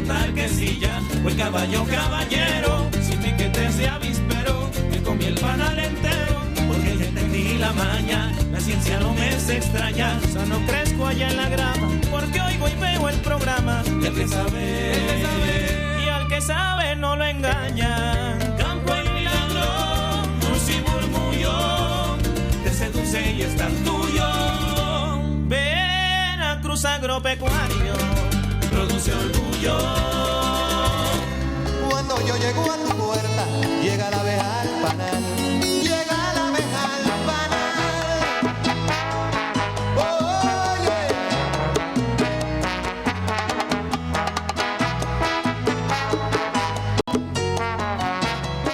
tal que silla, o el caballo caballero, sin piquete se avispero, que comí el panal entero, porque ya entendí la maña, la ciencia no me es extraña, sano crezco allá en la grama, porque oigo y veo el programa, y el que sabe, y al que sabe no lo engaña. Campo y milagro, luz y murmullo, te seduce y es tan tuyo. Veracruz agropecuario, produce orgullo. Cuando yo llego a tu puerta, llega la abeja al panal, llega la abeja al panal. Oye.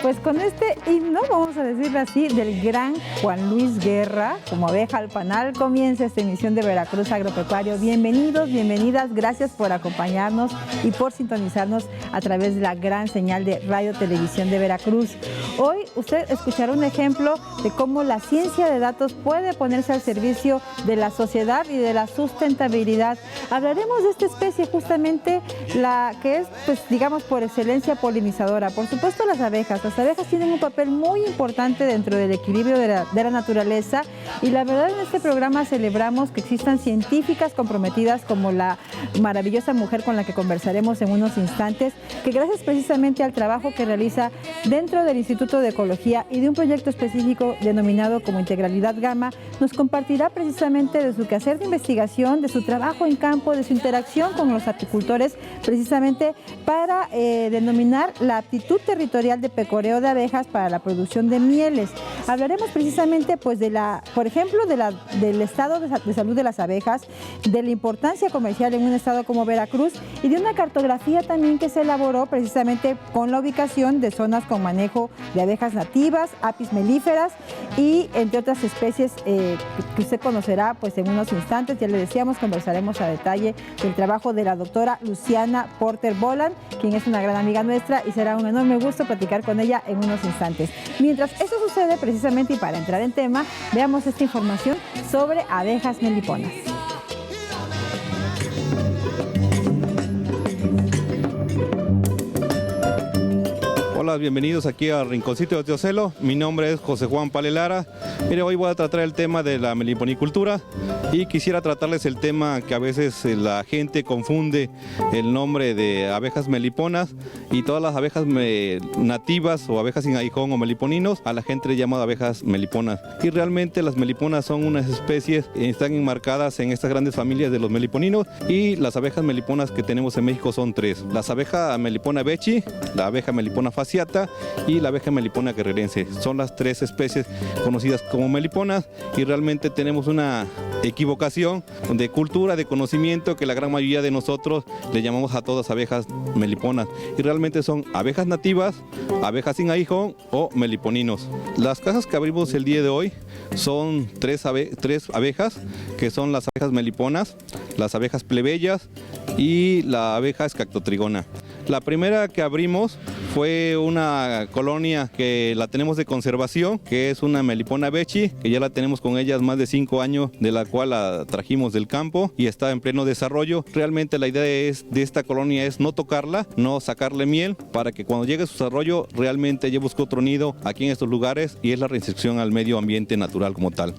Pues con este himno, vamos a decirlo así, del gran Juan Luis Guerra, como abeja al panal, comienza esta emisión de Veracruz Agropecuario. Bienvenidos, bienvenidas, gracias por acompañarnos y por sintonizarnos a través de la gran señal de Radio Televisión de Veracruz. Hoy usted escuchará un ejemplo de cómo la ciencia de datos puede ponerse al servicio de la sociedad y de la sustentabilidad. Hablaremos de esta especie justamente, la que es, pues digamos, por excelencia polinizadora. Por supuesto, las abejas tienen un papel muy importante dentro del equilibrio de la naturaleza, y la verdad en este programa celebramos que existan científicas comprometidas como la maravillosa mujer con la que conversaremos en unos instantes, que gracias precisamente al trabajo que realiza dentro del Instituto de Ecología y de un proyecto específico denominado como Integralidad Gamma, nos compartirá precisamente de su quehacer de investigación, de su trabajo en campo, de su interacción con los apicultores, precisamente para denominar la aptitud territorial de pecoreo de abejas para la producción de mieles. Hablaremos precisamente, pues, por ejemplo, del estado de salud de las abejas, de la importancia comercial en un estado como Veracruz y de una cartografía también que se elaboró precisamente con la ubicación de zonas con manejo de abejas nativas, apis melíferas y entre otras especies que usted conocerá pues en unos instantes. Ya le decíamos, conversaremos a detalle del trabajo de la doctora Luciana Porter Boland, quien es una gran amiga nuestra, y será un enorme gusto platicar con ella en unos instantes. Mientras eso sucede, precisamente, y para entrar en tema, veamos esta información sobre abejas meliponas. Hola, bienvenidos aquí al Rinconcito de Teocelo. Mi nombre es José Juan Palelara. Mire, hoy voy a tratar el tema de la meliponicultura y quisiera tratarles el tema que a veces la gente confunde el nombre de abejas meliponas y todas las abejas nativas o abejas sin aguijón o meliponinos, a la gente le llama abejas meliponas. Y realmente las meliponas son unas especies que están enmarcadas en estas grandes familias de los meliponinos, y las abejas meliponas que tenemos en México son tres: las abejas melipona bechi, la abeja melipona fasciata y la abeja melipona guerrerense. Son las tres especies conocidas como meliponas, y realmente tenemos una equivocación de cultura, de conocimiento, que la gran mayoría de nosotros le llamamos a todas abejas meliponas, y realmente son abejas nativas, abejas sin aguijón o meliponinos. Las cajas que abrimos el día de hoy son tres abejas, que son las abejas meliponas, las abejas plebeyas y la abeja escactotrigona. La primera que abrimos fue una colonia que la tenemos de conservación, que es una melipona bechi, que ya la tenemos con ellas más de 5 años, de la cual la trajimos del campo y está en pleno desarrollo. Realmente la idea de esta colonia es no tocarla, no sacarle miel, para que cuando llegue su desarrollo realmente ella busque otro nido aquí en estos lugares, y es la reinserción al medio ambiente natural como tal.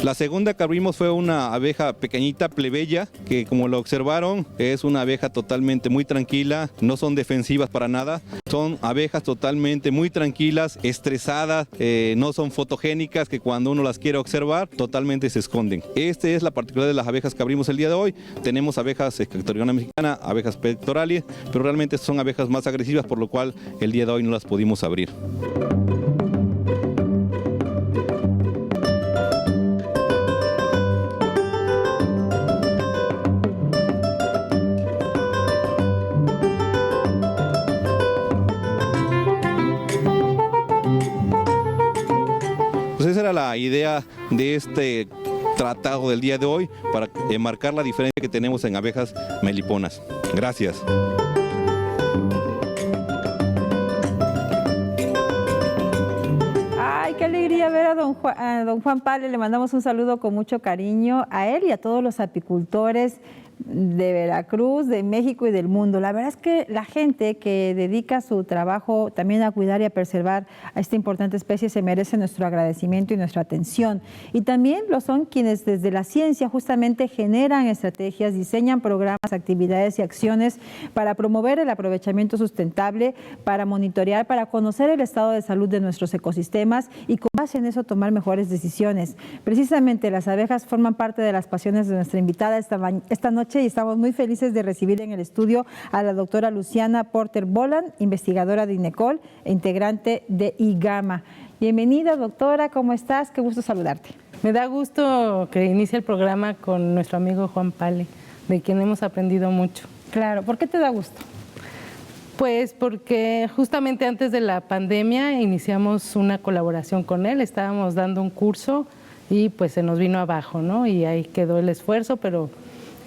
La segunda que abrimos fue una abeja pequeñita, plebeya, que como lo observaron es una abeja totalmente muy tranquila, no son defensivas para nada, son abejas totalmente muy tranquilas, estresadas, no son fotogénicas, que cuando uno las quiere observar totalmente se esconden. Esta es la particularidad de las abejas que abrimos el día de hoy. Tenemos abejas escactotrigona mexicana, abejas pectorales, pero realmente son abejas más agresivas, por lo cual el día de hoy no las pudimos abrir. Pues esa era la idea de este tratado del día de hoy, para marcar la diferencia que tenemos en abejas meliponas. Gracias. Ay, qué alegría ver a don Juan Pale. Le mandamos un saludo con mucho cariño a él y a todos los apicultores. de Veracruz, de México y del mundo. La verdad es que la gente que dedica su trabajo también a cuidar y a preservar a esta importante especie se merece nuestro agradecimiento y nuestra atención. Y también lo son quienes desde la ciencia justamente generan estrategias, diseñan programas, actividades y acciones para promover el aprovechamiento sustentable, para monitorear, para conocer el estado de salud de nuestros ecosistemas y con base en eso tomar mejores decisiones. Precisamente las abejas forman parte de las pasiones de nuestra invitada esta noche y estamos muy felices de recibir en el estudio a la doctora Luciana Porter Boland, investigadora de INECOL e integrante de IGAMA. Bienvenida, doctora, ¿cómo estás? Qué gusto saludarte. Me da gusto que inicie el programa con nuestro amigo Juan Pale, de quien hemos aprendido mucho. Claro, ¿por qué te da gusto? Pues porque justamente antes de la pandemia iniciamos una colaboración con él, estábamos dando un curso y pues se nos vino abajo, ¿no? Y ahí quedó el esfuerzo, pero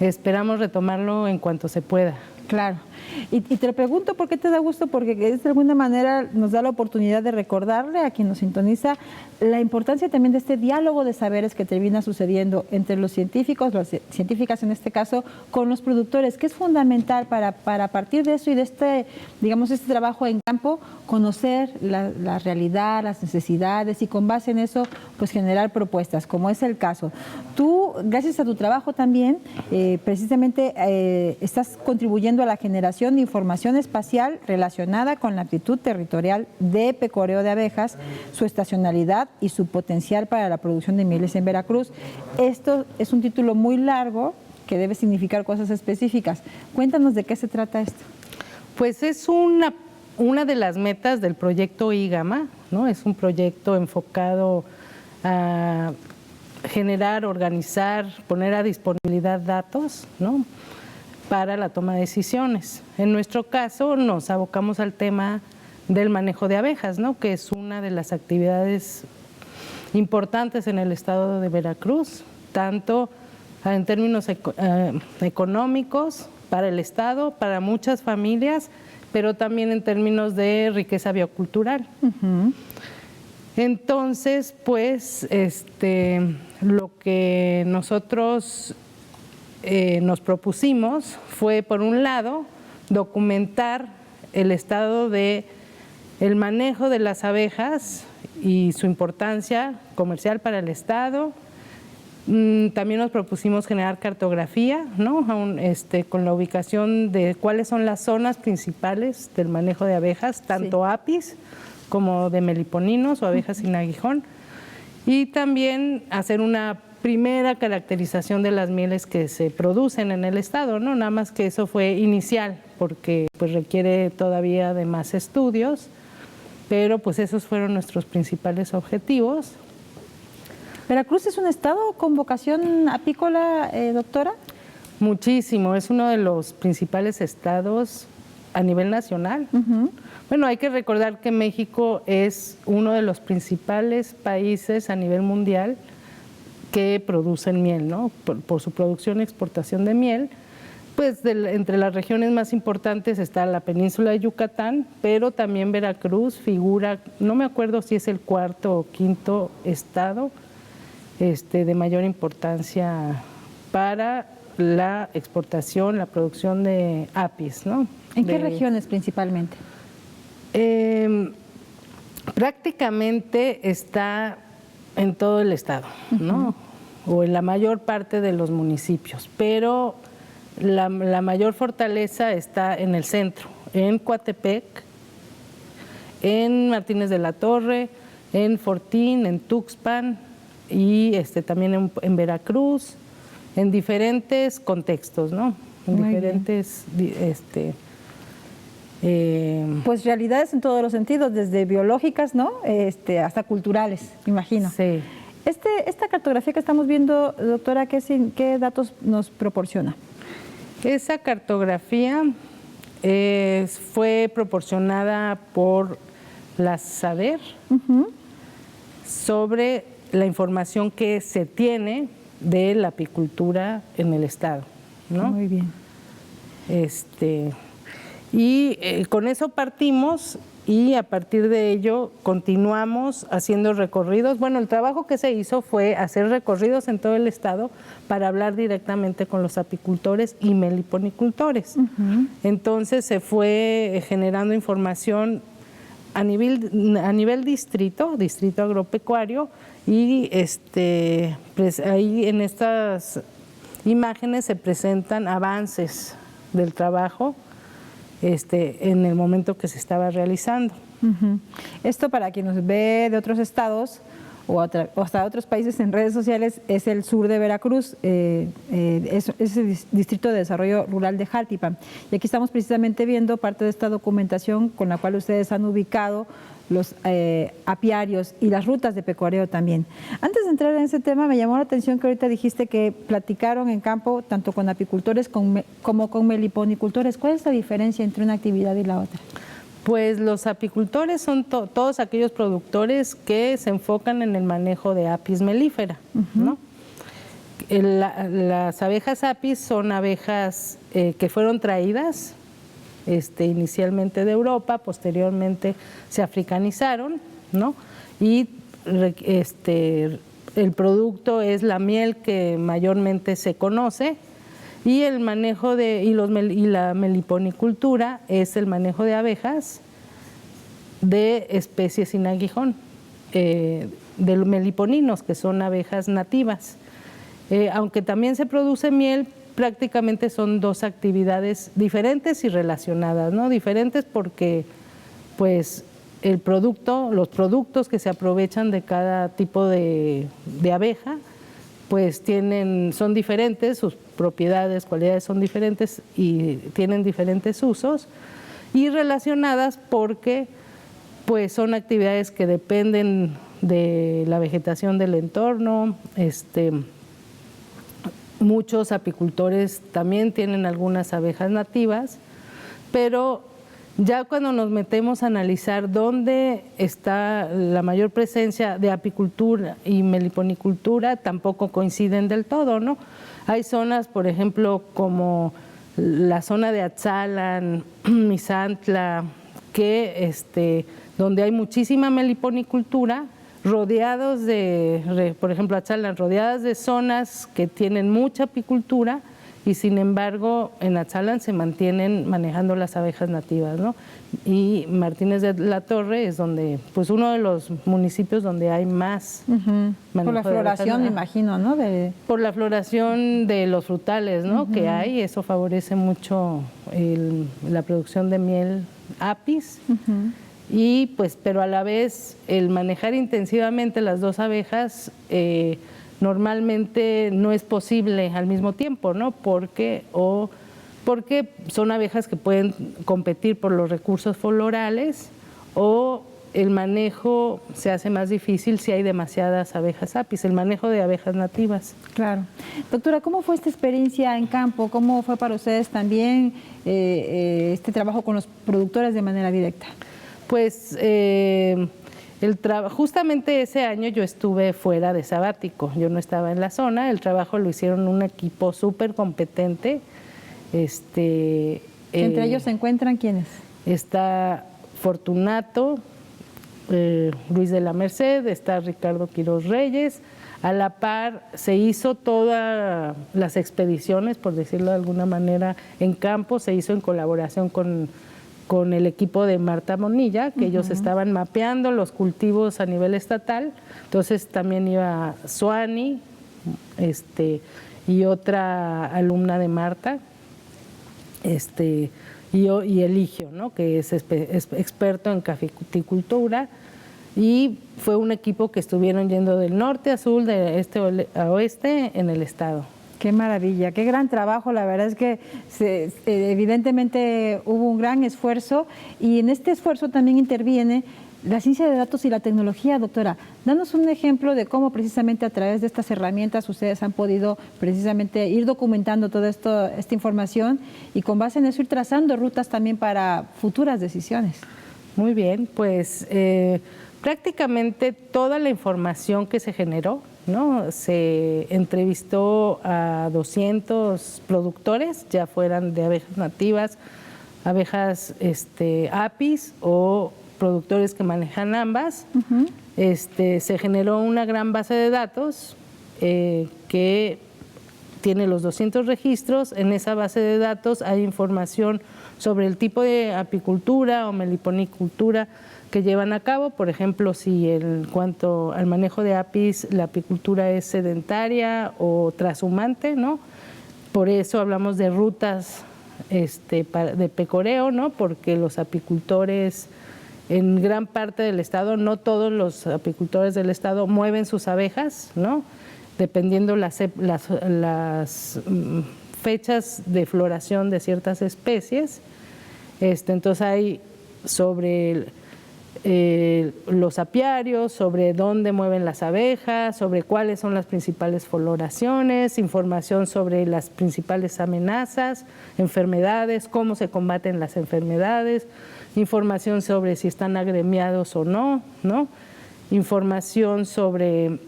esperamos retomarlo en cuanto se pueda. Claro. Y te lo pregunto por qué te da gusto, porque de alguna manera nos da la oportunidad de recordarle a quien nos sintoniza la importancia también de este diálogo de saberes que termina sucediendo entre los científicos, las científicas en este caso, con los productores, que es fundamental para partir de eso y de este trabajo en campo, conocer la realidad, las necesidades y con base en eso, pues generar propuestas, como es el caso. Tú, gracias a tu trabajo también, precisamente estás contribuyendo a la generación de información espacial relacionada con la amplitud territorial de pecoreo de abejas, su estacionalidad y su potencial para la producción de mieles en Veracruz. Esto es un título muy largo que debe significar cosas específicas. Cuéntanos de qué se trata esto. Pues es una de las metas del proyecto IGAMA, ¿no? Es un proyecto enfocado a generar, organizar, poner a disponibilidad datos, ¿no?, para la toma de decisiones. En nuestro caso nos abocamos al tema del manejo de abejas, ¿no?, que es una de las actividades importantes en el estado de Veracruz, tanto en términos económicos para el estado, para muchas familias, pero también en términos de riqueza biocultural. Uh-huh. Entonces, pues, lo que nosotros nos propusimos fue, por un lado, documentar el estado de el manejo de las abejas y su importancia comercial para el estado. También nos propusimos generar cartografía, ¿no?, con la ubicación de cuáles son las zonas principales del manejo de abejas, tanto sí, apis como de meliponinos o abejas sin aguijón, y también hacer una primera caracterización de las mieles que se producen en el estado, ¿no? Nada más que eso fue inicial, porque pues requiere todavía de más estudios, pero pues esos fueron nuestros principales objetivos. ¿Veracruz es un estado con vocación apícola, doctora? Muchísimo, es uno de los principales estados a nivel nacional. Uh-huh. Bueno, hay que recordar que México es uno de los principales países a nivel mundial que producen miel, ¿no?, por su producción y exportación de miel. Pues entre las regiones más importantes está la península de Yucatán, pero también Veracruz figura, no me acuerdo si es el cuarto o quinto estado de mayor importancia para la exportación, la producción de apis, ¿no? ¿En qué regiones principalmente? Prácticamente está en todo el estado, ¿no? Uh-huh. O en la mayor parte de los municipios, pero la mayor fortaleza está en el centro, en Coatepec, en Martínez de la Torre, en Fortín, en Tuxpan y también en Veracruz, en diferentes contextos, ¿no? En muy diferentes pues realidades en todos los sentidos, desde biológicas, ¿no?, hasta culturales, imagino. Sí. Esta cartografía que estamos viendo, doctora, ¿qué datos nos proporciona? Esa cartografía fue proporcionada por la SADER. Uh-huh. Sobre la información que se tiene de la apicultura en el estado, ¿no? Muy bien. Y con eso partimos y a partir de ello continuamos haciendo recorridos. Bueno, el trabajo que se hizo fue hacer recorridos en todo el estado para hablar directamente con los apicultores y meliponicultores. Entonces se fue generando información a nivel distrito agropecuario, y pues ahí en estas imágenes se presentan avances del trabajo en el momento que se estaba realizando. Esto, para quien nos ve de otros estados o hasta otros países en redes sociales, es el sur de Veracruz, es el Distrito de Desarrollo Rural de Jaltipan. Y aquí estamos precisamente viendo parte de esta documentación con la cual ustedes han ubicado los apiarios y las rutas de pecuario también. Antes de entrar en ese tema, me llamó la atención que ahorita dijiste que platicaron en campo tanto con apicultores como con meliponicultores. ¿Cuál es la diferencia entre una actividad y la otra? Pues los apicultores son todos aquellos productores que se enfocan en el manejo de apis mellifera, ¿no? Las abejas apis son abejas que fueron traídas inicialmente de Europa, posteriormente se africanizaron, ¿no? Y el producto es la miel que mayormente se conoce, y el manejo y la meliponicultura es el manejo de abejas de especies sin aguijón, de meliponinos, que son abejas nativas. Aunque también se produce miel, prácticamente son dos actividades diferentes y relacionadas, ¿no? Diferentes porque pues los productos que se aprovechan de cada tipo de abeja pues son diferentes, sus propiedades, cualidades son diferentes y tienen diferentes usos, y relacionadas porque pues son actividades que dependen de la vegetación del entorno. Muchos apicultores también tienen algunas abejas nativas, pero ya cuando nos metemos a analizar dónde está la mayor presencia de apicultura y meliponicultura, tampoco coinciden del todo, ¿no? Hay zonas, por ejemplo, como la zona de Atzalan, Misantla, donde hay muchísima meliponicultura, rodeados por ejemplo, Atzalan, rodeadas de zonas que tienen mucha apicultura, y sin embargo en Atzalan se mantienen manejando las abejas nativas, ¿no? Y Martínez de la Torre es pues uno de los municipios donde hay más manejo. Por la floración, me imagino, ¿no? Por la floración de los frutales, ¿no? Que hay, eso favorece mucho la producción de miel apis. Y pues, pero a la vez el manejar intensivamente las dos abejas normalmente no es posible al mismo tiempo, ¿no? Porque son abejas que pueden competir por los recursos florales, o el manejo se hace más difícil si hay demasiadas abejas apis, el manejo de abejas nativas. Claro. Doctora, ¿cómo fue esta experiencia en campo? ¿Cómo fue para ustedes también este trabajo con los productores de manera directa? Pues justamente ese año yo estuve fuera de sabático, yo no estaba en la zona, el trabajo lo hicieron un equipo súper competente. ¿Entre ellos se encuentran quiénes? Está Fortunato, Luis de la Merced, está Ricardo Quiroz Reyes. A la par se hizo todas las expediciones, por decirlo de alguna manera, en campo, se hizo en colaboración con el equipo de Marta Monilla, que ellos estaban mapeando los cultivos a nivel estatal. Entonces también iba Suani y otra alumna de Marta, y Eligio, ¿no? Que es experto en cafeticultura, y fue un equipo que estuvieron yendo del norte a sur, de este a oeste en el estado. Qué maravilla, qué gran trabajo. La verdad es que evidentemente hubo un gran esfuerzo, y en este esfuerzo también interviene la ciencia de datos y la tecnología. Doctora, danos un ejemplo de cómo precisamente a través de estas herramientas ustedes han podido precisamente ir documentando toda esta información, y con base en eso ir trazando rutas también para futuras decisiones. Muy bien, pues prácticamente toda la información que se generó, ¿no? Se entrevistó a 200 productores, ya fueran de abejas nativas, abejas apis o productores que manejan ambas. Se generó una gran base de datos que tiene los 200 registros. En esa base de datos hay información sobre el tipo de apicultura o meliponicultura que llevan a cabo. Por ejemplo, si en cuanto al manejo de apis, la apicultura es sedentaria o trashumante, ¿no? Por eso hablamos de rutas de pecoreo, ¿no? Porque los apicultores en gran parte del estado, no todos los apicultores del estado mueven sus abejas, ¿no? Dependiendo las fechas de floración de ciertas especies. Entonces hay sobre los apiarios, sobre dónde mueven las abejas, sobre cuáles son las principales floraciones, información sobre las principales amenazas, enfermedades, cómo se combaten las enfermedades, información sobre si están agremiados o no, ¿no? Información sobre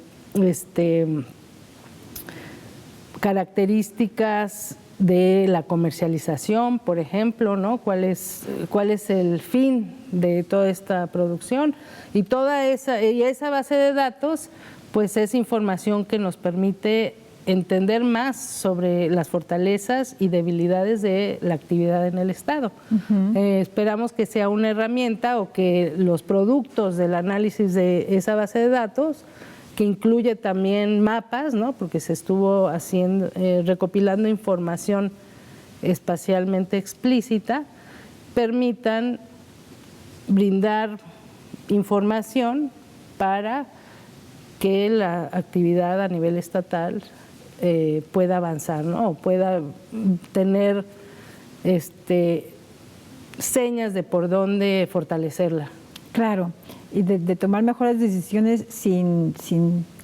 características de la comercialización, por ejemplo, ¿no? ¿Cuál es el fin de toda esta producción? Y esa base de datos, pues es información que nos permite entender más sobre las fortalezas y debilidades de la actividad en el estado. Esperamos que sea una herramienta o que los productos del análisis de esa base de datos, que incluye también mapas, ¿no? Porque se estuvo recopilando información espacialmente explícita, permitan brindar información para que la actividad a nivel estatal pueda avanzar, ¿no? O pueda tener señas de por dónde fortalecerla. Claro, y de tomar mejores decisiones sin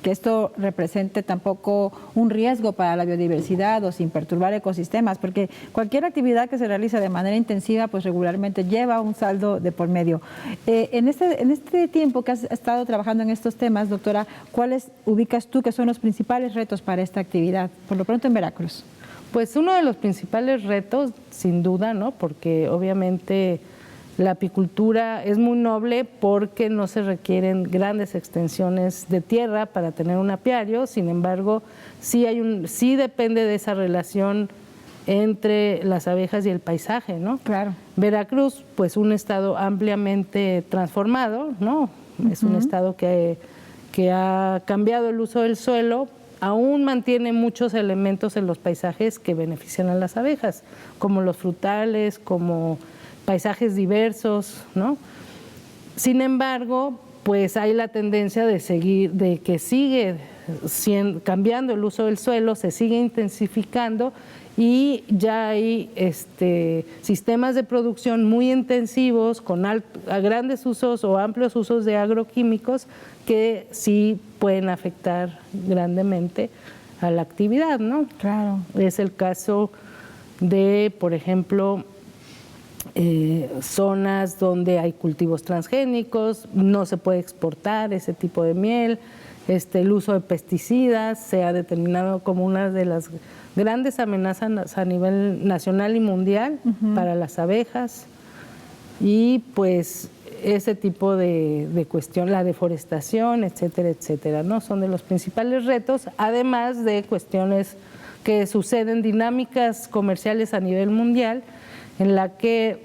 que esto represente tampoco un riesgo para la biodiversidad o sin perturbar ecosistemas, porque cualquier actividad que se realiza de manera intensiva pues regularmente lleva un saldo de por medio. En este tiempo que has estado trabajando en estos temas, doctora, ¿cuáles ubicas tú que son los principales retos para esta actividad, por lo pronto en Veracruz? Pues uno de los principales retos, sin duda, ¿no? Porque obviamente la apicultura es muy noble porque no se requieren grandes extensiones de tierra para tener un apiario. Sin embargo, sí depende de esa relación entre las abejas y el paisaje, ¿no? Claro. Veracruz, pues un estado ampliamente transformado, ¿no? Es un estado que ha cambiado el uso del suelo, aún mantiene muchos elementos en los paisajes que benefician a las abejas, como los frutales, como paisajes diversos, ¿no? Sin embargo, pues hay la tendencia de que sigue cambiando el uso del suelo, se sigue intensificando y ya hay sistemas de producción muy intensivos con grandes usos o amplios usos de agroquímicos que sí pueden afectar grandemente a la actividad, ¿no? Claro. Es el caso de, por ejemplo, zonas donde hay cultivos transgénicos, no se puede exportar ese tipo de miel, el uso de pesticidas se ha determinado como una de las grandes amenazas a nivel nacional y mundial para las abejas, y pues ese tipo de cuestión, la deforestación, etcétera, etcétera, ¿no? Son de los principales retos, además de cuestiones que suceden, dinámicas comerciales a nivel mundial, en la que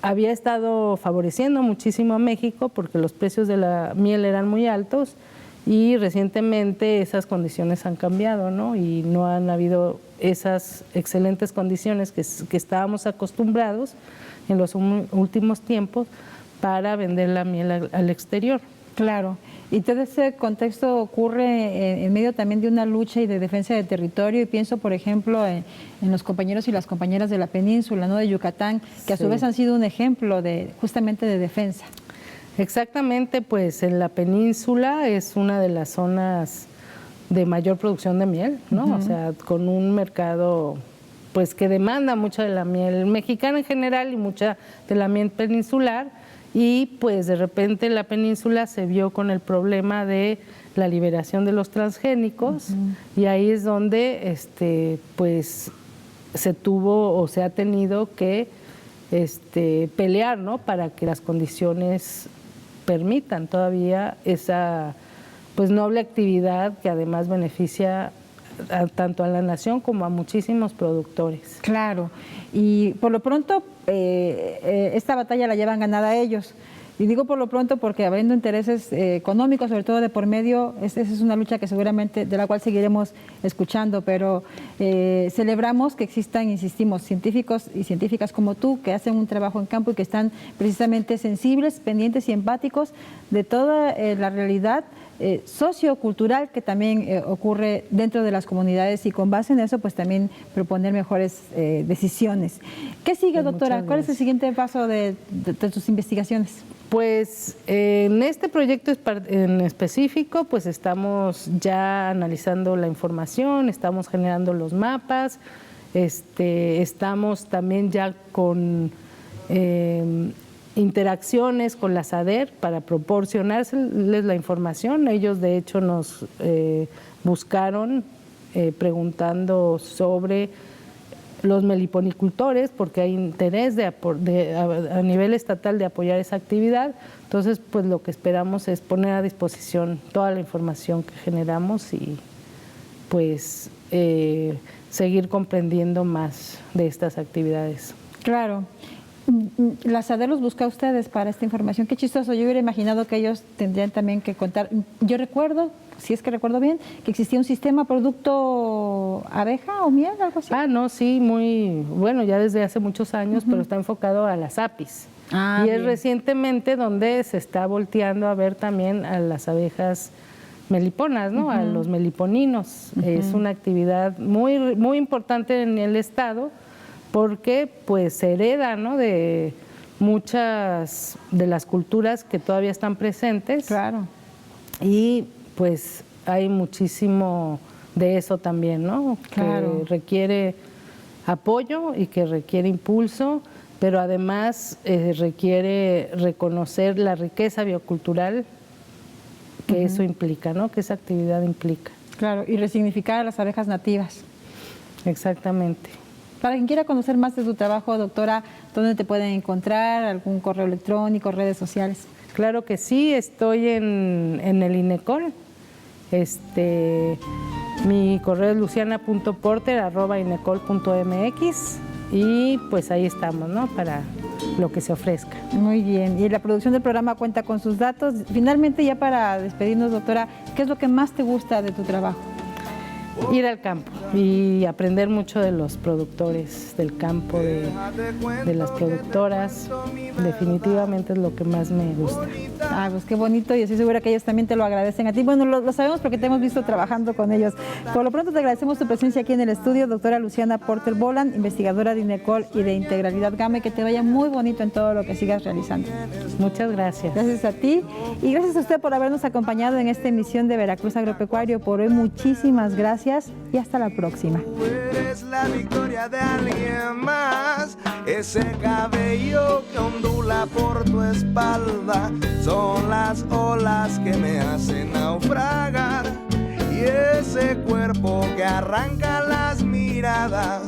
había estado favoreciendo muchísimo a México porque los precios de la miel eran muy altos, y recientemente esas condiciones han cambiado, ¿no? Y no han habido esas excelentes condiciones que estábamos acostumbrados en los últimos tiempos para vender la miel al exterior. Claro, y todo ese contexto ocurre en medio también de una lucha y de defensa de territorio, y pienso, por ejemplo, en los compañeros y las compañeras de la península, ¿no? De Yucatán, que a su vez han sido un ejemplo justamente de defensa. Exactamente, pues en la península es una de las zonas de mayor producción de miel, ¿no? O sea, con un mercado pues que demanda mucha de la miel mexicana en general y mucha de la miel peninsular, y pues de repente la península se vio con el problema de la liberación de los transgénicos, y ahí es donde pues se tuvo o se ha tenido que pelear, ¿no? Para que las condiciones permitan todavía esa pues noble actividad que además beneficia tanto a la nación como a muchísimos productores. Claro, y por lo pronto esta batalla la llevan ganada ellos. Y digo por lo pronto porque habiendo intereses económicos, sobre todo de por medio, esa es una lucha que seguramente de la cual seguiremos escuchando, pero celebramos que existan, insistimos, científicos y científicas como tú que hacen un trabajo en campo y que están precisamente sensibles, pendientes y empáticos de toda la realidad sociocultural que también ocurre dentro de las comunidades y con base en eso pues también proponer mejores decisiones. ¿Qué sigue, doctora? ¿Cuál es el siguiente paso de tus investigaciones? Pues en este proyecto en específico pues estamos ya analizando la información, estamos generando los mapas, estamos también ya con interacciones con la SADER para proporcionarles la información. Ellos de hecho nos buscaron preguntando sobre los meliponicultores porque hay interés a nivel estatal de apoyar esa actividad. Entonces, pues lo que esperamos es poner a disposición toda la información que generamos y pues seguir comprendiendo más de estas actividades. Claro. La SADER los busca a ustedes para esta información. Qué chistoso, yo hubiera imaginado que ellos tendrían también que contar. Yo recuerdo, si es que recuerdo bien, que existía un sistema producto abeja o miel, algo así. Ah, no, sí, muy bueno, ya desde hace muchos años, pero está enfocado a las apis. Y es recientemente donde se está volteando a ver también a las abejas meliponas, ¿no? A los meliponinos. Es una actividad muy, muy importante en el estado, porque pues se hereda, ¿no? De muchas de las culturas que todavía están presentes. Claro. Y pues hay muchísimo de eso también, ¿no? Claro. Que requiere apoyo y que requiere impulso, pero además requiere reconocer la riqueza biocultural que eso implica, ¿no? Que esa actividad implica. Claro, y resignificar a las abejas nativas. Exactamente. Para quien quiera conocer más de tu trabajo, doctora, ¿dónde te pueden encontrar? ¿Algún correo electrónico, redes sociales? Claro que sí, estoy en el INECOL. Mi correo es luciana.porter@inecol.mx y pues ahí estamos, ¿no? Para lo que se ofrezca. Muy bien. Y la producción del programa cuenta con sus datos. Finalmente, ya para despedirnos, doctora, ¿qué es lo que más te gusta de tu trabajo? Ir al campo y aprender mucho de los productores del campo, de las productoras. Definitivamente es lo que más me gusta. Ah, pues qué bonito, y estoy segura que ellos también te lo agradecen a ti. Bueno, lo sabemos porque te hemos visto trabajando con ellos. Por lo pronto te agradecemos tu presencia aquí en el estudio, doctora Luciana Porter Boland, investigadora de INECOL y de Integralidad Gama, y que te vaya muy bonito en todo lo que sigas realizando. Muchas gracias. Gracias a ti y gracias a usted por habernos acompañado en esta emisión de Veracruz Agropecuario. Por hoy, muchísimas gracias y hasta la próxima. Tú eres la victoria de alguien más, ese cabello que ondula por tu espalda, son las olas que me hacen naufragar, y ese cuerpo que arranca las miradas,